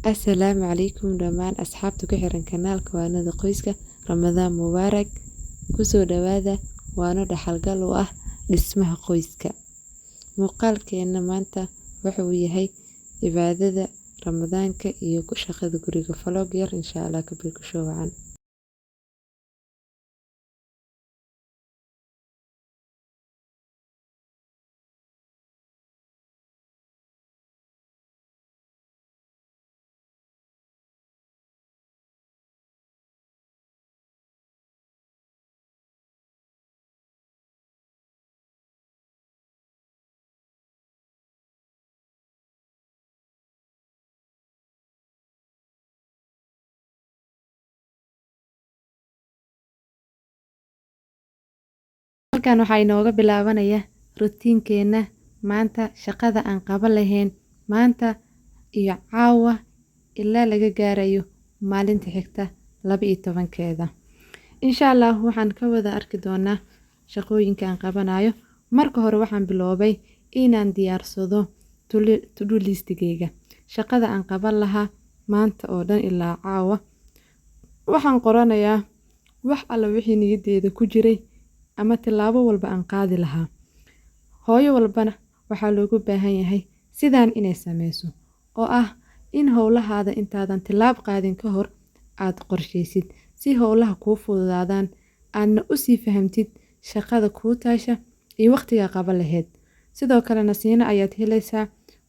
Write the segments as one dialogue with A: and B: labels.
A: Assalaamu calaykum dhammaan asxaabta ku xiran kanaalka waanada qoyska. Ramadaan mubaarak. Kusoo dhawaada waano dhaxalgal u ah dhismaha qoyska. Muuqaalkeena maanta waxa uu yahay cibaadada Ramadaanka iyo ku shaqada guriga vlog yar insha Allah ka bil ku soo wacan. Halkaan waxaa inooga bilaabanaya rutiinkeena maanta shaqada aan qaban lahayn maanta iyo caawa ilaa laga gaarayo maalinta xigta 12keeda. Insha Allah waxaan ka wada arki doonaa shaqooyinka aan qabanayo. Marka hore waxaan biloobay inaan diyaarsado to-do listigeyga. Shaqada aan qaban lahaa maanta oo dhan ilaa caawa. Waxaan qoranayaa wax alla wixii niyadeeda ku jiray ama tilaabo walba aan qaadi lahaa. Hooyo walbana waxaa loogu baahan yahay sidaan inay sameyso oo ah in howlahaada intaadan tilaab qaadin ka hor aad qorsheysid si howlaha kuu fududaadaan aadna u sii fahamtid shaqada kuu taasha iyo waqtiga qaban lahayd. Sidoo kale nasiino ayaad helaysaa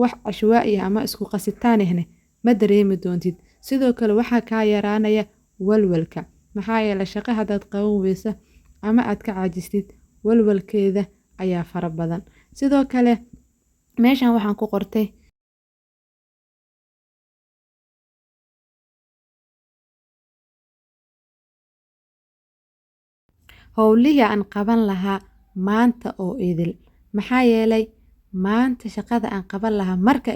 A: wax cashwaa'i ama isku qasitaan ahne ma dareemi doontid. Sidoo kale waxaa kaa yaraanaya walwalka maxaa yeelay shaqo hadaad qaban weysa ama aad ka caajistid walwalkeeda ayaa fara badan. Sidoo kale meeshan waxaan ku qortay howlihi aan qaban lahaa maanta oo idil maxaa yeelay maanta shaqada aan qaban lahaa marka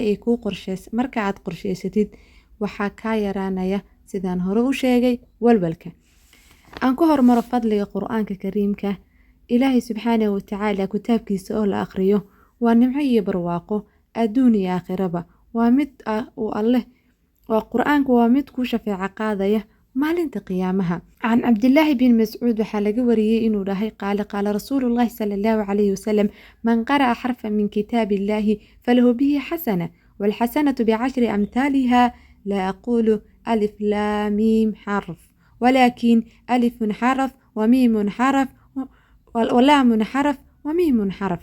A: aad qorsheysatid waxaa kaa yaraanaya sidaan hore u sheegay walwalka. Aan ku hormaro fadliga Qur'aanka Kariimka. Ilaahay Subxaanahu wa Ta'aala kitaabkiisa oo la akhriyo waa nimco iyo barwaaqo adduun iyo aakhiraba. Waa mid Qur'aanku waa mid ku shafeeca qaadaya maalinta qiyaamaha. Can Cabdillaahi bin Mas'uud waxaa laga wariyay inuu dhahay qaala Rasuulullaahi sallallahu alayhi wasallam man qara'a xarfan min kitaabillahi falahu bihi xasana wal xasanatu bi'ashri amthaliha la aqulu alif lam mim xarf ولكن ألف حرف وميم حرف ولام حرف وميم حرف.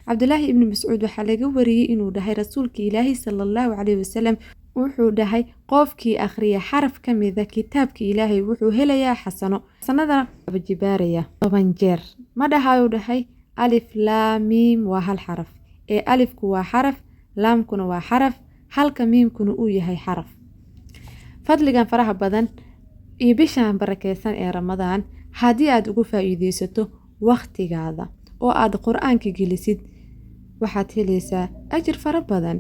A: عبد الله بن مسعود waxaa laga wariyay inuu dhahay rasuulka Ilaahay sallallahu alayhi wasallam wuxuu dhahay qofkii akhriya xaraf kamida kitaabka Ilaahay wuxuu helayaa xasano. Xasanada jibaaraya 10 jeer. Ma dhahayo dhahay alif lam mim waa hal xaraf ee alifku waa xaraf laamkuna waa xaraf halka miimkuna uu yahay xaraf. Fadligan faraha badan iyo bishaan barakeysan ee Ramadaan haddii aad ugu faa'iideysato waqtigaada oo aad Qur'aanka gelisid waxaad helaysaa ajir fara badan.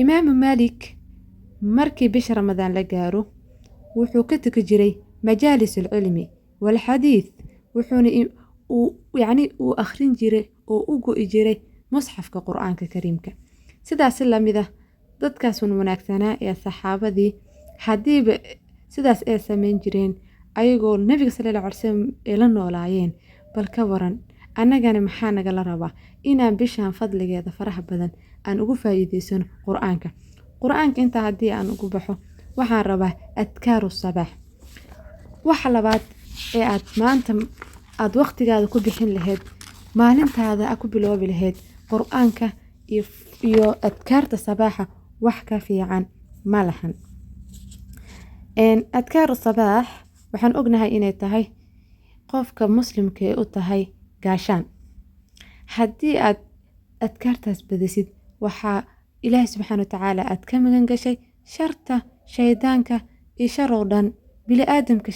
A: Imaam Malik markii bisha Ramadaan la gaaro wuxuu ka tagi jiray majaalis cilmi wal xadiis wuxuuna uu akhrin jiray oo u go'i jiray musxafka Qur'aanka Kariimka. Sidaas la mid ah dadkaas wanaagsanaa ee saxaabadii hadiiba sidaas ay sameyn jireen ayagoo Nabiga sallallahu alayhi wasallam ee la noolaayeen bal ka waran annagana maxaa naga la rabaa inaan bishaan fadligeeda faraha badan aan ugu faa'iideysano Qur'aanka inta hadii aan ugu baxo waxaan rabaa adkaaru sabaax waxa labaad ee aad maanta aad waqtigaada ku bixin lahayd maalintaada aad ku biloobi lahayd Qur'aanka iyo adkaarta sabaaxa wax ka fiican ma lahan. Adkaaru sabaax waxaan ognahay inay tahay qofka muslimka u tahay gaashaan. Haddii aad adkaartaas badisid waxaa Ilaahay Subxaanahu wa Ta'aala aad ka magan gashay sharta shaydaanka iyo sharoo dhan bili aadamka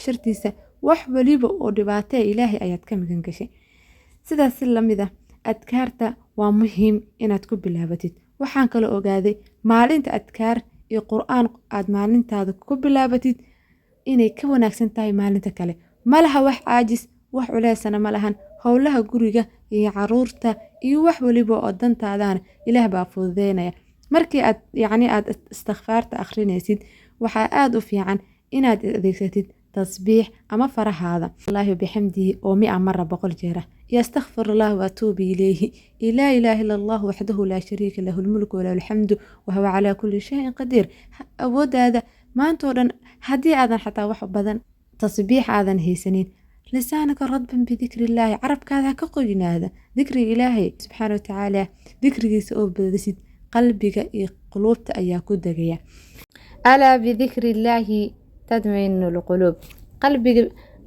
A: shartiisa wax waliba oo dhibaato Ilaahay ayaad ka magan gashay. Sidaas la mid ah adkaarta waa muhiim inaad ku bilaabatid. Waxaan kala ogaaday maalinta adkaar iyo Qur'aan aad maalintaada ku bilaabatid inay ka wanaagsan tahay maalinta kale. Malaha wax caajis wax culeysana malahan howlaha guriga iyo caruurta iyo wax waliba oo dantaadana Ilaah baa fududeynaya. markii aad istikfaarta akhrinaysid waxaa aad u fiican inaad adeegsatid tasbiix ama farahaada Allahu bixamdihi oo 100 mara 100 jeer yastaghfirullah wa atuubu ilayhi ila ilaha illa Allah wahdahu la sharika lahu al-mulku wa lahu al-hamdu wa huwa ala kulli shay'in qadir awoodaada maanta oo dhan hadii aadan xataa wax badan tasbiix aadan haysanin lisaanaka radban bi dhikrillah carabkaada ka qoynaada dhikri ilaahi subhanahu wa ta'ala dhikrigiisa oo badisid qalbiga iyo qulubta ayaa ku dagaya ala bi dhikrillah tadmainu alqulub qalbiga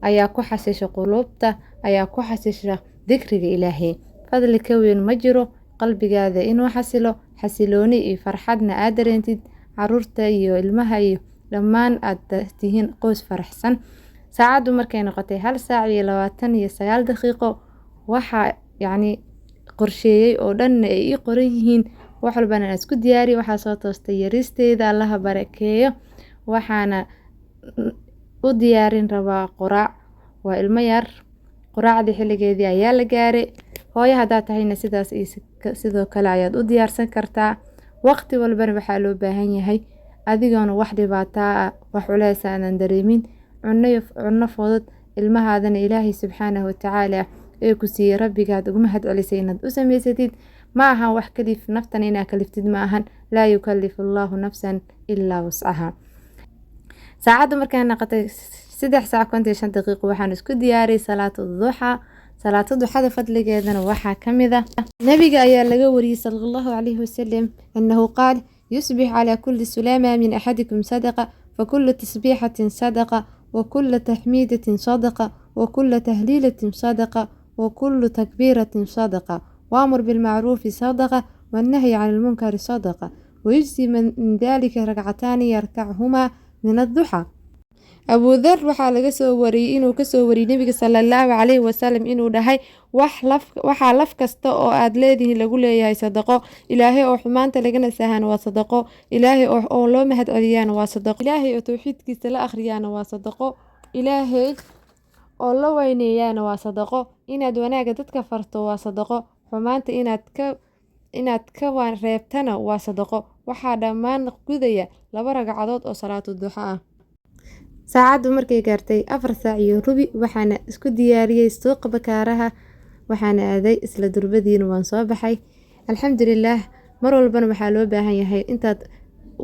A: ayaa ku xasisha qulubta ayaa ku xasisha dhikriga ilaahi fadli ka weyn ma jiro qalbigaada inuu xasilo xasilooni iyo farxadna aad dareentid caruurta iyo ilmaha iyo dhammaan aad tihiin qoys faraxsan saacadu markay noqotay 1 saac iyo 29 daqiiqo waxa qorsheeyay oo dhan ay qoran yihiin wax walbana isku diyaari waxa soo toostay yaristeeda Allah barakeeyo waxaana u diyaarin rabaa quraac waa ilmo yar quraacda xilligeedii ayaa la gaaray hooyo hadaa tahayna sidaas sidoo kale ayaad u diyaarsan kartaa waqti walbana waxaa loo baahan yahay adigoona wax dhibaato wax culays aan dareemin cunno fudud ilmahaadana Ilaahay subhanahu wa ta'ala ee ku siiyay rabbigaad ugu mahad celisay inaad u sameysatid ma aha wax kalif naftan inaa kaliftid ma ahan laa yukallifu Allahu nafsan illa wus'aha saacadu markay noqotay 3 saac 5 daqiiqo waxaan isku diyaariyay salaatu duxada fadligeedana waxaa kamida nabiga ayaa laga wariyay sallallahu alayhi wasallam annahu qaal yusbih ala kulli sulama min ahadikum sadaqa fa kullu tasbihatin sadaqa wa kullu tahmidatin sadaqa wa kullu tahlilatin sadaqa wa kullu takbiratin sadaqa wa'mur bil ma'ruf sadaqa wan nahy 'anil munkari sadaqa wa yujzi min dhalika rak'atan yarka'huma من الضحى أبو ذر waxaa laga soo wariyay inuu ka soo wariyay nabiga sallallahu alayhi wasallam inuu dhahay waxa laf kasta oo aad leedihiin lagu leeyahay sadaqo ilaahay oo xumaanta laga nasahan waa sadaqo ilaahay oo loo mahad celiyana waa sadaqo ilaahay oo tawxiidkiisa la akhriyana waa sadaqo ilaahay oo la weyneeyana waa sadaqo inaad wanaaga dadka farto waa sadaqo xumaanta inaad ka reebtana waa sadaqo waxaa dhammaan gudaya 2 ragcadood oo salaatu duxa ah saacadu markay gaartay 4 saac iyo rubi waxaana isku diyaariyay suuqa bakaaraha waxaana aaday isla durbadiina waan soo baxay alxamdulillah mar walbana waxaa loo baahan yahay intaad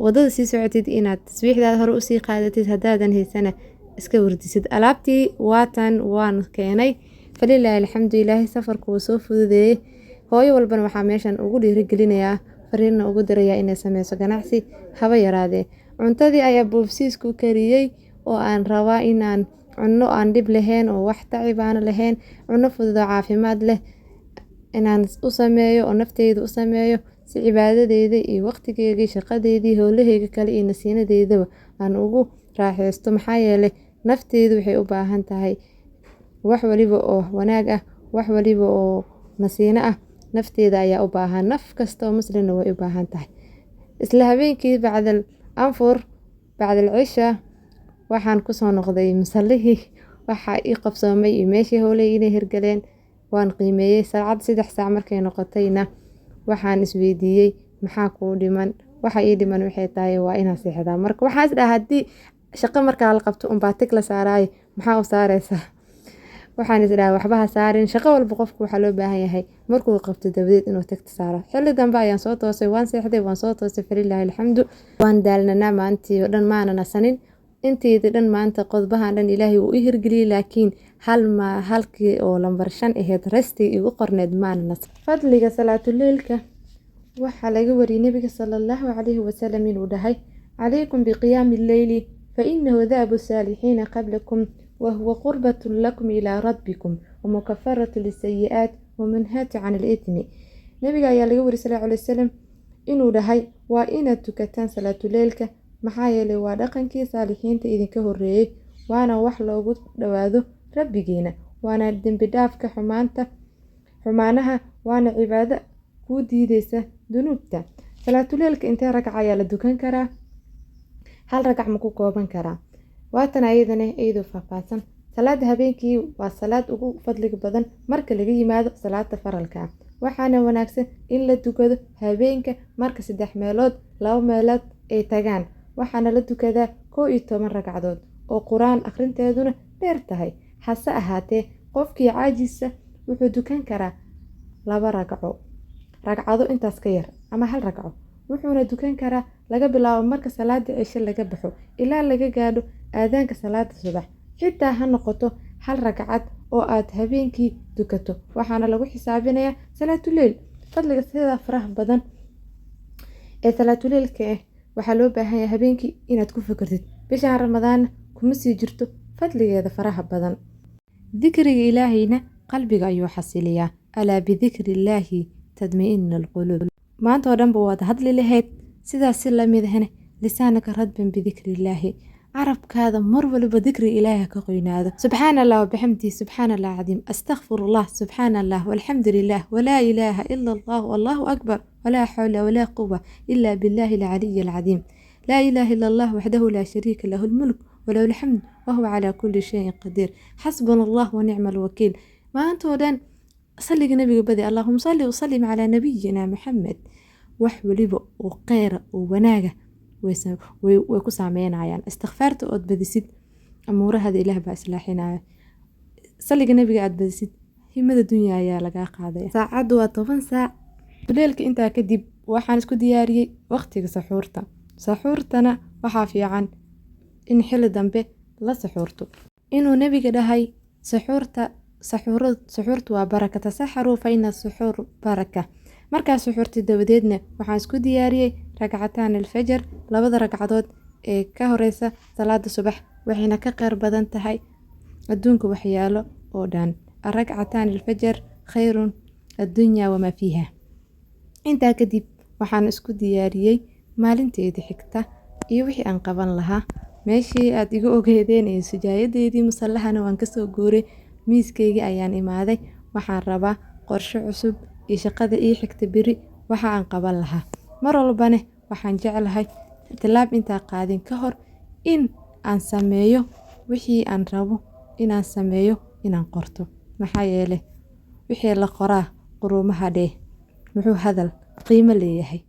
A: wadada sii socotid inaad tasbiixdaada hore u sii qaadatid hadaadan haysana iska wardisid alaabtii waan keenay falillahi alxamdulillah safarku soo fududeeyay hooyo walbana waxaa meeshan ugu dhiirigelinayaa fariina ugu dirayaa inay sameyso ganacsi haba yaraadee cuntadii ayaa boofsiisku kariyay oo aan rabaa inaan cunno aan dib lahayn oo wax tacibaan lahayn cunno fudud oo caafimaad leh inaan u sameeyo oo nafteyda u sameeyo si cibaadadeeda iyo waqtigeega shaqadeedii howlahayga kale iyo nasiinadeedaba aan ugu raaxeysto maxaa yeelay nafteydu waxay u baahan tahay wax waliba oo wanaag ah wax waliba oo nasiina ah nafteeda ayaa u baahan naf kasta oo muslimna way u baahan tahay isla habeenkii bacdal cisha waxaan ku soo noqday masallihii waxa ii qabsoomay meeshii howlay inay hirgaleen waan qiimeeyay saacad 3 saac markay noqotayna waxaan isweydiiyay maxaa ku dhiman waxa ii dhiman waxay tahay waa inaan seexdaa marka waxaas hadii shaqo marka la qabto tig la saaraay maxaa u saaraysaa waxaan isdhaa waxba ha saarin shaqo walba qofku waxa loo baahan yahay markuu qabto dabadeed inuu tagto saaro xilli dambe ayaan soo toosay waan seexday waan soo toosay falillahi alxamdu waan daalnaa maantii oo dhan maana nasanin intii dhan maanta qodbahan dhan ilaahay uu hirgeliyay laakiin halkii oo lambar 5 ahayd resti igu qorneed maana nas fadliga salaatuleelka waxa laga wariyay nabiga sallallahu alayhi wasallam inuu dhahay alaykum biqiyaamil layli fa innahu dhaabu saalihiina qablakum وهو قربة لكم إلى ربكم ومكفرة للسيئات ومنهاة عن الإثم نبي ayaa laga wari sallallahu alayhi wasallam inuu dhahay waa inaad tukataan salaatu leelka maxaa yeelay waa dhaqankii saalixiinta idinka horeeyay waana wax loogu dhawaado rabbigeena waana dambi dhaafka xumaanaha waana cibaado ku diideysa dunuubta salaatu leelka intee rakac ayaa la dukan karaa hal rakac ma ku kooban karaa waatan ayadana eedo faahfaahsan salaada habeenkii waa salaad ugu fadliga badan marka laga yimaado salaada faralka waxaana wanaagsan in la tukado habeenka marka 3 meelood 2 meelood ay tagaan, waxaana la tukadaa 11 ragcadood oo quraan akhrinteeduna dheer tahay. hase ahaatee qofkii caajisa wuxuu tukan karaa 2 ragcado intaas ka yar ama 1 ragco, wuxuuna tukan karaa laga bilaabo marka salaada cisho laga baxo ilaa laga gaadho aadaanka salaada subax, xitaa ha noqoto 1 ragcad oo aad habeenkii tukato, waxaana lagu xisaabinayaa salaatuleyl. fadliga sida faraha badan ee salaatuleylka waxaa loo baahan yahay habeenkii inaad ku fikirtid. bishan ramadaan kuma sii jirto fadligeeda faraha badan. dikriga ilaahayna qalbiga ayuu xasiliyaa. alaa bidikri illaahi tadma'innu alquluub. maanta oo dhanba waad hadli lahayd sidaas si lamid ahna lisaanaka radban bidikri illaahi, carabkaada mar waliba dikri ilaahi ka qoynaado. subxaana allah wabixamdihi subxaana allah cadiim, astakfirullah subxaana allah walxamdu lilah walaa ilaaha ila allah wallahu akbar walaa xawla walaa quwa ila billahi alcaliyi alcadiim. laa ilaaha ila allah waxdahu laa shariika lahu lmulk walahu alxamd wahuwa calaa kulli shayin qadiir. xasbuna allah wanicma alwakiil. maanta oo dhan salliga nabiga badi. allahuma salli wasalim calaa nabiyina maxamed. wax waliba oo kheyra oo wanaaga way ku saameynayaan. istikfaarta ood badisid amuurahada ilaah baa islaaxinaya. salliga nabiga aad badisid himada dunya ayaa lagaa qaadaya. saacaddu waa 10 saac. leelka intaa kadib waxaan isku diyaariyey waqtiga saxuurta. saxuurtana waxaa fiican in xilli dambe la saxuurto. inuu nabiga dhahay saxuurtu waa baraka, tasaxaruu fa ina suxuur baraka. markaa suxuurti dabadeedna waxaan isku diyaariyey ragcataan alfajar, 2 ragcadood ee ka horeysa salaada subax, waxayna ka qeyr badan tahay adduunka waxyaalo oo dhan. ragcataan alfajar khayrun addunya wamaa fiiha. intaa kadib waxaan isku diyaariyey maalinteedii xigta iyo wixii aan qaban lahaa. meeshii aad iga ogeedeen ee sujaayadeedii musallahana waan kasoo guuray, miiskeyga ayaan imaaday. waxaan rabaa qorshe cusub iyo shaqada ii xigta beri waxa aan qaban lahaa. mar walbane waxaan jeclahay tilaab intaa qaadin ka hor in aan sameeyo wixii aan rabo inaan sameeyo inaan qorto. maxaa yeelay wixii la qoraa quruumaha dheh muxuu hadal qiimo leeyahay.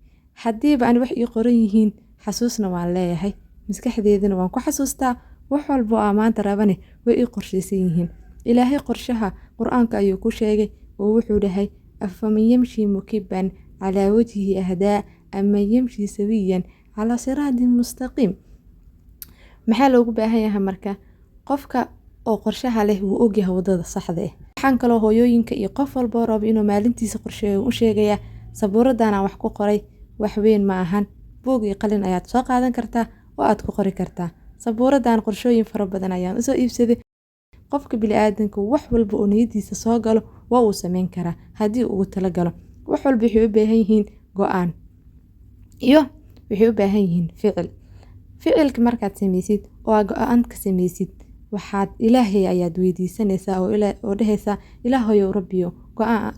A: haddiiba aan wax ii qoran yihiin xasuusna waan leeyahay, maskaxdeedana waan ku xasuustaa. wax walbo oo maanta rabane way ii qorshaysan yihiin. ilaahay qorshaha qur-aanka ayuu ku sheegay oo wuxuu dhahay afaman yamshi mukiban calaa wajhihi ahdaa ama yamshi sawiyan calaa siraadin mustaqiim. maxaa loogu baahan yahay marka? qofka oo qorshaha leh wuu ogyahay wadada saxda ah. waxaan kaloo hooyooyinka iyo qof walbo rabo inuu maalintiisa qorsheeyo u sheegaya sabuuradan aan wax ku qoray wax weyn ma ahan. buug iyo qalin ayaad soo qaadan kartaa oo aad ku qori kartaa. sabuuradan qorshooyin fara badan ayaan usoo iibsaday. qofka bini'aadanka wax walba oo niyadiisa soo galo waa uu sameyn karaa haddii uu ugu talagalo. wax walba waxay u baahan yihiin go'aan iyo waxay u baahan yihiin ficil. ficilka markaad sameysid oo go'aan ka sameysid waxaad ilaahay ayaad weydiisanaysaa oo dhahaysaa ilaahow rabbiyo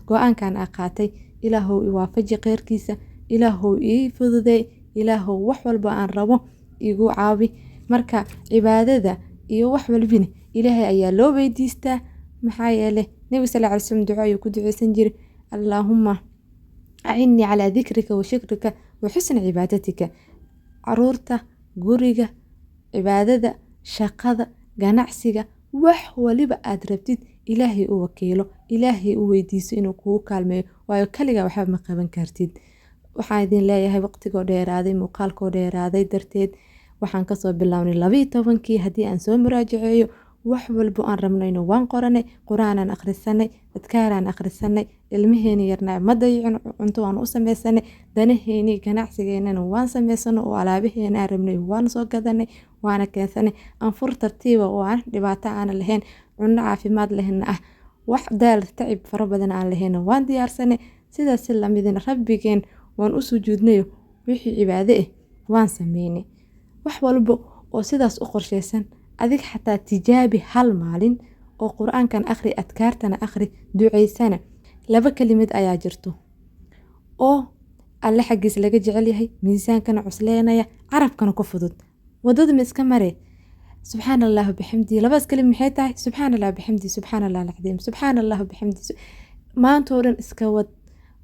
A: go'aankan aan qaatay ilaahow i waafaji khayrkiisa, ilaahow ii fududeey, ilaahow wax walba aan rabo igu caawi. marka cibaadada iyo wax walbina ilaahay ayaa loo weydiistaa. maxaa yeelay nabi sallallahu alayhi wasallam duco ayuu ku duceysan jiray allahumma acinnii calaa dikrika wa shukrika wa xusni cibaadatika. caruurta, guriga, cibaadada, shaqada, ganacsiga, wax waliba aad rabtid ilaahay u wakiilo, ilaahay u weydiiso inuu kugu kaalmeeyo, waayo kaligaa waxba ma qaban kartid. waxaan idin leeyahay waqtigoo dheeraaday, muuqaalkoo dheeraaday darteed waxaan kasoo bilownay 12kii. haddii aan soo muraajaceeyo wax walbo aan rabnayno waan qoranay, qur-aanaan akhrisanay, adkaaraan akhrisanay, ilmaheeni yarnaa ma dayicin, cunto waan u sameysanay, danaheeni ganacsigeennana waan sameysano oo alaabaheena aan rabnay waan soo gadanay waana keensanay. anfur tartiiba oo aan dhibaato aan lahayn, cunno caafimaad lehna ah, wax daal tacib fara badan aan lahayn waan diyaarsanay. sidaas si lamidina rabbigeen waan u sujuudnayo, wixii cibaado ah waan sameynay. wax walbo oo sidaas u qorsheysan adig xataa tijaabi hal maalin oo qur-aankan akhri, adkaartana akhri, duceysana. 2 kelimad ayaa jirto oo alle xaggiis laga jecel yahay, miisaankana cusleenaya, carabkana ku fudud. wadada ma iska mare subxaana allah bixamdi. 2 kelimad maxay tahay? subxaana allah bixamdi, subxaana allah alcadiim, subxaana allah bixamdi. maanta oo dhan iska wad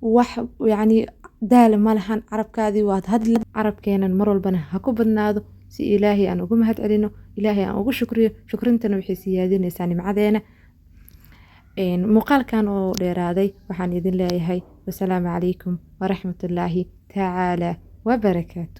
A: wax yacni daal ma lahan carabkaadii waad hadli carabkeenan mar walbana ha ku badnaado si ilaahay aan ugu mahad celino ilaahay aan ugu shukriyo shukrintana waxay siyaadinaysaa nimcadeena muuqaalkan oo dheeraaday waxaan idin leeyahay wasalaamu calaykum waraxmatullaahi tacaala wabarakaatu